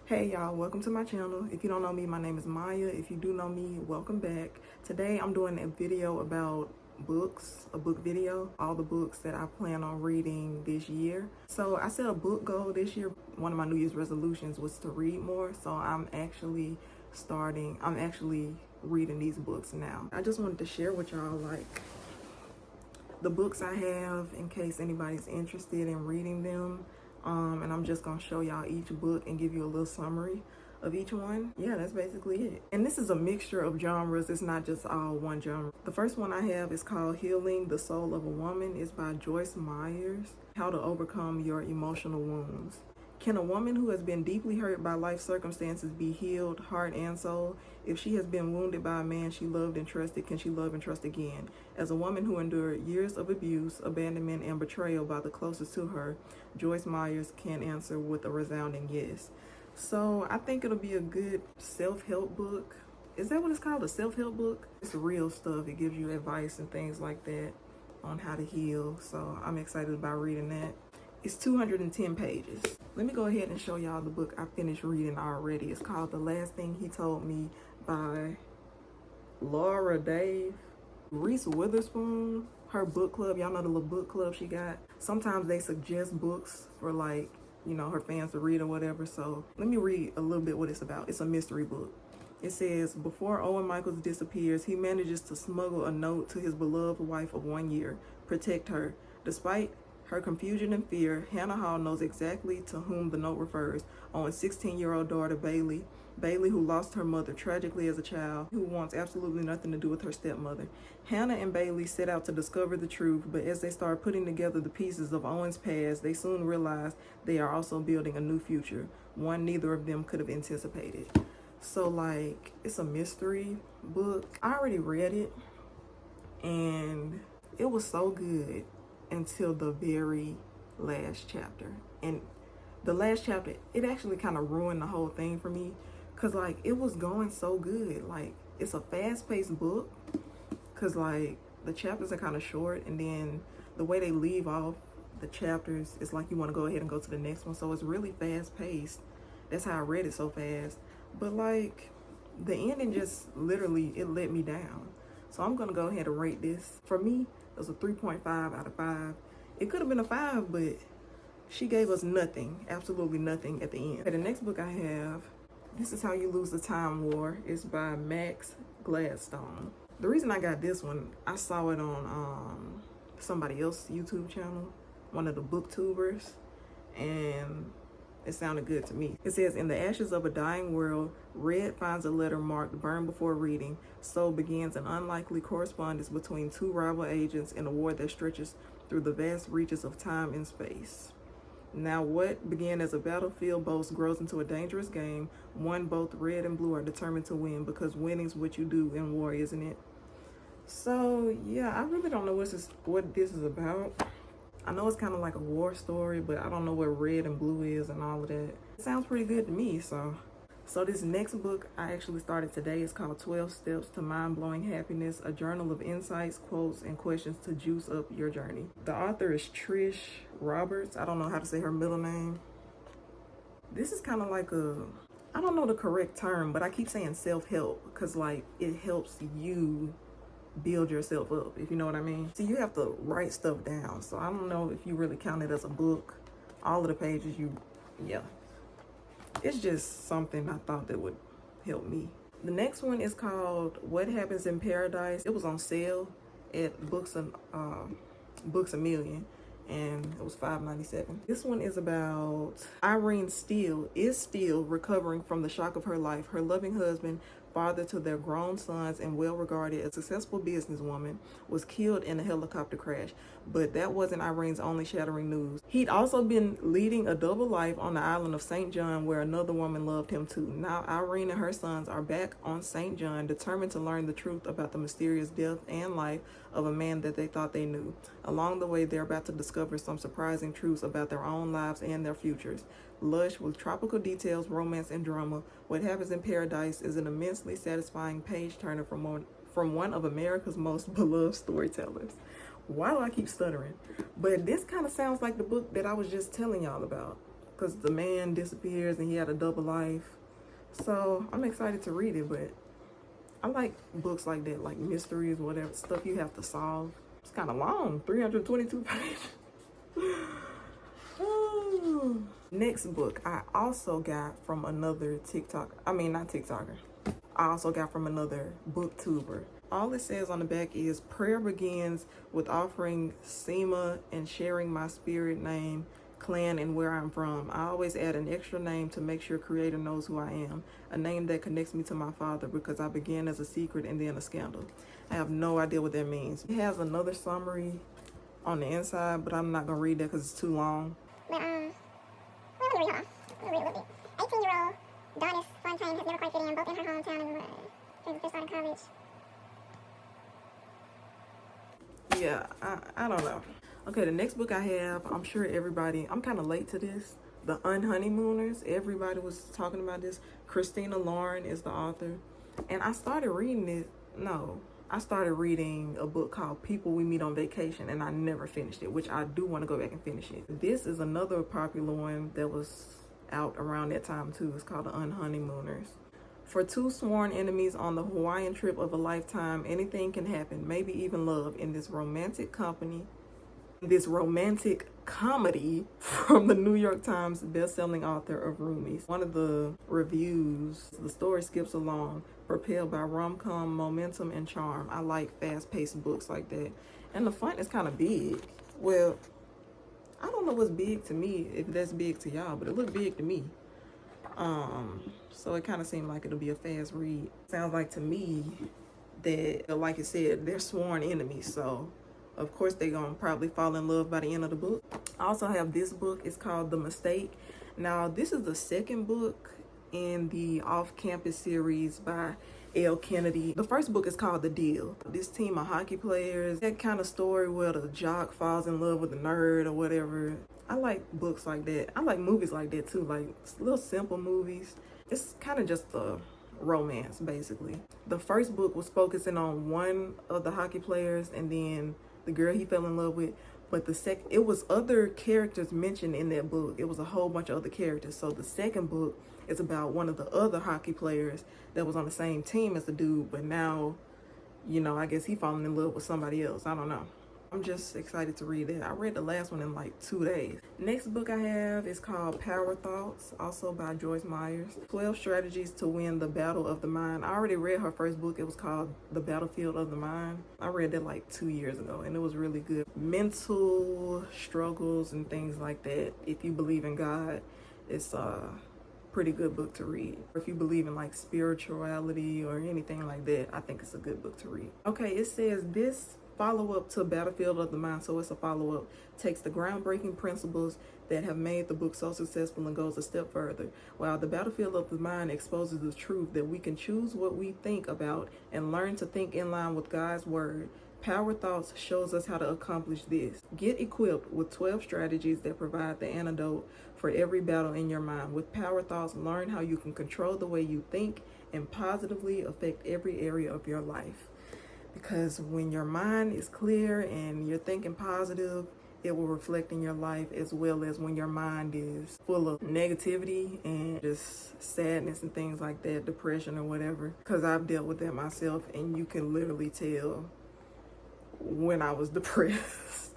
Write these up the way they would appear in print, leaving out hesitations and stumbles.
Hey y'all, welcome to my channel. If you don't know me, my name is Maya. If you do know me, welcome back. Today I'm doing a video about books, a book video, all the books that I plan on reading this year. So I set a book goal this year. One of my New Year's resolutions was to read more, so I'm actually reading these books now. I just wanted to share with y'all like the books I have in case anybody's interested in reading them. And I'm just gonna show y'all each book and give you a little summary of each one. Yeah, that's basically it. And this is a mixture of genres. It's not just all one genre. The first one I have is called Healing the Soul of a Woman. It's by Joyce Meyer. How to Overcome Your Emotional Wounds. Can a woman who has been deeply hurt by life circumstances be healed, heart and soul? If she has been wounded by a man she loved and trusted, can she love and trust again? As a woman who endured years of abuse, abandonment, and betrayal by the closest to her, Joyce Meyer can answer with a resounding yes. So I think it'll be a good self-help book. Is that what it's called, a self-help book? It's real stuff. It gives you advice and things like that on how to heal. So I'm excited about reading that. It's 210 pages. Let me go ahead and show y'all the book I finished reading already. It's called The Last Thing He Told Me by Laura Dave. Reese Witherspoon, her book club, y'all know the little book club she got. Sometimes they suggest books for like, you know, her fans to read or whatever. So let me read a little bit what it's about. It's a mystery book. It says, before Owen Michaels disappears, he manages to smuggle a note to his beloved wife of 1 year. Protect her. Despite her confusion and fear, Hannah Hall knows exactly to whom the note refers. Owen's 16-year-old daughter, Bailey, who lost her mother tragically as a child, who wants absolutely nothing to do with her stepmother. Hannah and Bailey set out to discover the truth, but as they start putting together the pieces of Owen's past, they soon realize they are also building a new future, one neither of them could have anticipated. So, like, it's a mystery book. I already read it, and it was so good until the very last chapter. And the last chapter, it actually kind of ruined the whole thing for me, because like it was going so good. Like, it's a fast-paced book because like the chapters are kind of short, and then the way they leave off the chapters, it's like you want to go ahead and go to the next one. So it's really fast-paced. That's how I read it so fast. But like the ending just literally, it let me down. So I'm gonna go ahead and rate this. For me, it was a 3.5 out of 5. It could have been a 5, but she gave us nothing, absolutely nothing at the end. Okay, the next book I have, This Is How You Lose the Time War. It's by Max Gladstone. The reason I got this one, I saw it on somebody else's YouTube channel, one of the booktubers, and it sounded good to me. It says, in the ashes of a dying world, Red finds a letter marked burn before reading. So begins an unlikely correspondence between two rival agents in a war that stretches through the vast reaches of time and space. Now what began as a battlefield boast grows into a dangerous game, one both red and blue are determined to win, because winning's what you do in war, isn't it? So yeah, I really don't know what this is about. I know it's kind of like a war story, but I don't know what red and blue is and all of that. It sounds pretty good to me. So this next book I actually started today is called 12 Steps to Mind-Blowing Happiness, a journal of insights, quotes, and questions to juice up your journey. The author is Trish Roberts. I don't know how to say her middle name. This is kind of like I don't know the correct term, but I keep saying self-help because like it helps you build yourself up, if you know what I mean. So you have to write stuff down. So I don't know if you really count it as a book. All of the pages, yeah. It's just something I thought that would help me. The next one is called What Happens in Paradise. It was on sale at Books A Million, and it was $5.97. This one is about Irene is still recovering from the shock of her life. Her loving husband, father to their grown sons and well-regarded as a successful businesswoman, was killed in a helicopter crash. But that wasn't Irene's only shattering news. He'd also been leading a double life on the island of St. John, where another woman loved him too. Now Irene and her sons are back on St. John, determined to learn the truth about the mysterious death and life of a man that they thought they knew. Along the way, they're about to discover some surprising truths about their own lives and their futures. Lush with tropical details, romance, and drama, What Happens in Paradise is an immensely satisfying page-turner from one of America's most beloved storytellers. Why do I keep stuttering? But this kind of sounds like the book that I was just telling y'all about, because the man disappears and he had a double life. So I'm excited to read it, but I like books like that, like mysteries, whatever, stuff you have to solve. It's kind of long, 322 pages. Oh. Next book I also got from another TikToker. I also got from another booktuber. All it says on the back is, prayer begins with offering Sema and sharing my spirit name, clan, and where I'm from. I always add an extra name to make sure Creator knows who I am. A name that connects me to my father because I began as a secret and then a scandal. I have no idea what that means. It has another summary on the inside, but I'm not going to read that because it's too long. But, I'm going to read it off. I'm going to read it a little bit. 18-year-old Donis Fontaine has never quite fit in, both in her hometown and during the first starting college. Yeah, I don't know. Okay, the next book I have, I'm sure everybody, I'm kind of late to this. The Unhoneymooners. Everybody was talking about this. Christina Lauren is the author. And I started reading it. No, I started reading a book called People We Meet on Vacation, and I never finished it, which I do want to go back and finish it. This is another popular one that was out around that time too. It's called The Unhoneymooners. For two sworn enemies on the Hawaiian trip of a lifetime, anything can happen, maybe even love, in this romantic comedy from the New York Times best-selling author of Roomies. One of the reviews, the story skips along, propelled by rom-com momentum and charm. I like fast-paced books like that. And the font is kind of big. Well, I don't know what's big to me, if that's big to y'all, but it looked big to me. So it kind of seemed like it'll be a fast read. Sounds like to me that, like it said, they're sworn enemies, so of course they're gonna probably fall in love by the end of the book. I also have this book. It's called The Mistake. Now, this is the second book in the off-campus series by Elle Kennedy. The first book is called The Deal. This team of hockey players, that kind of story where the jock falls in love with the nerd or whatever. I like books like that. I like movies like that too, like little simple movies. It's kind of just a romance, basically. The first book was focusing on one of the hockey players and then the girl he fell in love with. But it was other characters mentioned in that book. It was a whole bunch of other characters. So the second book is about one of the other hockey players that was on the same team as the dude, but now, you know, I guess he falling in love with somebody else. I don't know. I'm just excited to read it. I read the last one in like 2 days. Next book I have is called Power Thoughts, also by Joyce Meyer. 12 Strategies to Win the Battle of the Mind. I already read her first book. It was called The Battlefield of the Mind. I read that like 2 years ago and it was really good. Mental struggles and things like that. If you believe in God, it's a pretty good book to read. If you believe in like spirituality or anything like that, I think it's a good book to read. Okay, it says this follow-up to Battlefield of the Mind, so it's a follow-up, takes the groundbreaking principles that have made the book so successful and goes a step further. While the Battlefield of the Mind exposes the truth that we can choose what we think about and learn to think in line with God's word, Power Thoughts shows us how to accomplish this. Get equipped with 12 strategies that provide the antidote for every battle in your mind. With Power Thoughts, learn how you can control the way you think and positively affect every area of your life. Because when your mind is clear and you're thinking positive, it will reflect in your life, as well as when your mind is full of negativity and just sadness and things like that, depression or whatever. Because I've dealt with that myself, and you can literally tell when I was depressed.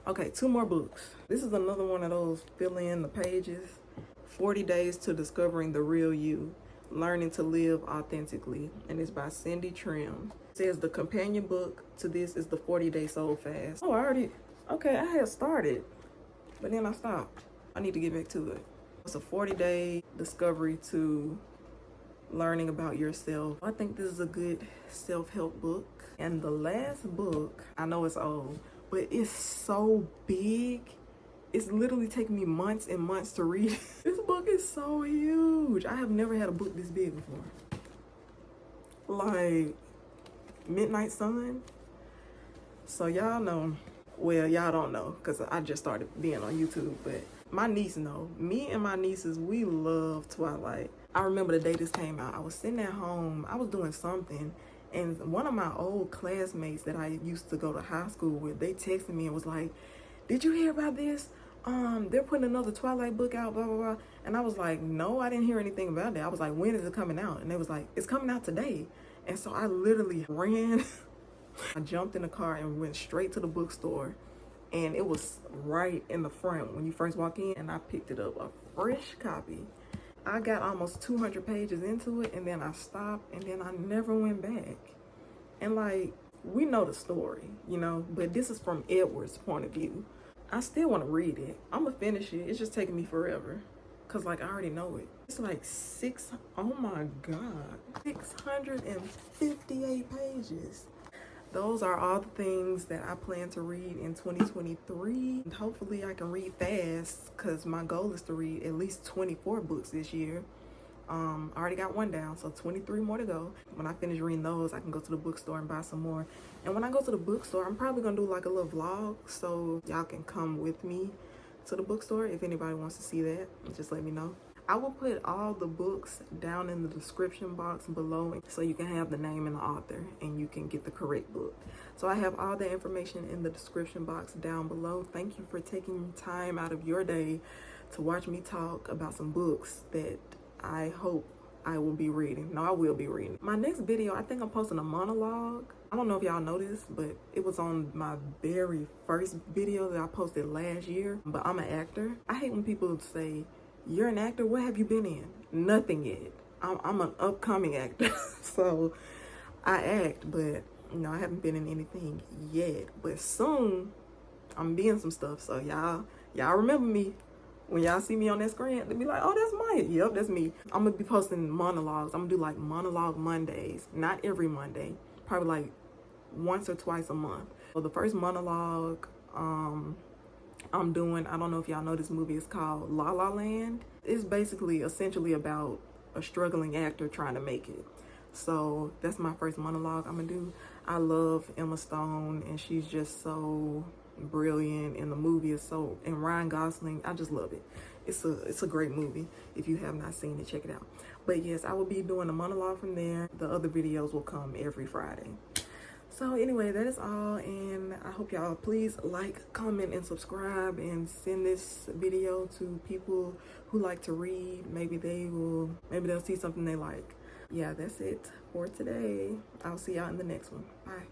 Okay, 2 more books. This is another one of those fill in the pages. 40 Days to Discovering the Real You, Learning to Live Authentically, and it's by Cindy Trimm. It says the companion book to this is the 40-Day Soul Fast. Oh, I had started, but then I stopped. I need to get back to it. It's a 40-day discovery to learning about yourself. I think this is a good self-help book. And the last book, I know it's old, but it's so big. It's literally taking me months and months to read. This book is so huge. I have never had a book this big before. Like Midnight Sun. So y'all know, well, y'all don't know because I just started being on YouTube, but my niece know. Me and my nieces, we love Twilight. I remember the day this came out. I was sitting at home. I was doing something And one of my old classmates that I used to go to high school with, they texted me and was like, did you hear about this? They're putting another Twilight book out, blah, blah, blah. And I was like, no, I didn't hear anything about that. I was like, when is it coming out? And they was like, it's coming out today. And so I literally ran. I jumped in the car and went straight to the bookstore. And it was right in the front when you first walk in. And I picked it up, a fresh copy. I got almost 200 pages into it, and then I stopped, and then I never went back. And like, we know the story, you know, but this is from Edward's point of view. I still want to read it. I'm gonna finish it. It's just taking me forever, cause like I already know it. It's like oh my God, 658 pages. Those are all the things that I plan to read in 2023. And hopefully I can read fast, cause my goal is to read at least 24 books this year. I already got one down, so 23 more to go. When I finish reading those, I can go to the bookstore and buy some more. And when I go to the bookstore, I'm probably gonna do like a little vlog, so y'all can come with me to the bookstore. If anybody wants to see that, just let me know. I will put all the books down in the description box below, so you can have the name and the author and you can get the correct book. So I have all the information in the description box down below. Thank you for taking time out of your day to watch me talk about some books that I hope I will be reading. No, I will be reading. My next video, I think I'm posting a monologue. I don't know if y'all know this, but it was on my very first video that I posted last year. But I'm an actor. I hate when people say, you're an actor? What have you been in? Nothing yet. I'm an upcoming actor. So I act, but you know, I haven't been in anything yet. But soon, I'm being some stuff. So y'all remember me. When y'all see me on that screen, they'll be like, oh, that's Meyer. Yep, that's me. I'm gonna be posting monologues. I'm gonna do like monologue Mondays. Not every Monday. Probably like once or twice a month. So the first monologue I'm doing, I don't know if y'all know this movie, it's called La La Land. It's basically essentially about a struggling actor trying to make it. So that's my first monologue I'm gonna do. I love Emma Stone, and she's just so brilliant, and the movie is so, and Ryan Gosling, I just love it. It's a great movie. If you have not seen it, check it out. But yes, I will be doing a monologue from there. The other videos will come every Friday. So anyway, that is all, and I hope y'all please like, comment, and subscribe, and send this video to people who like to read. Maybe they'll see something they like. Yeah, that's it for today. I'll see y'all in the next one. Bye.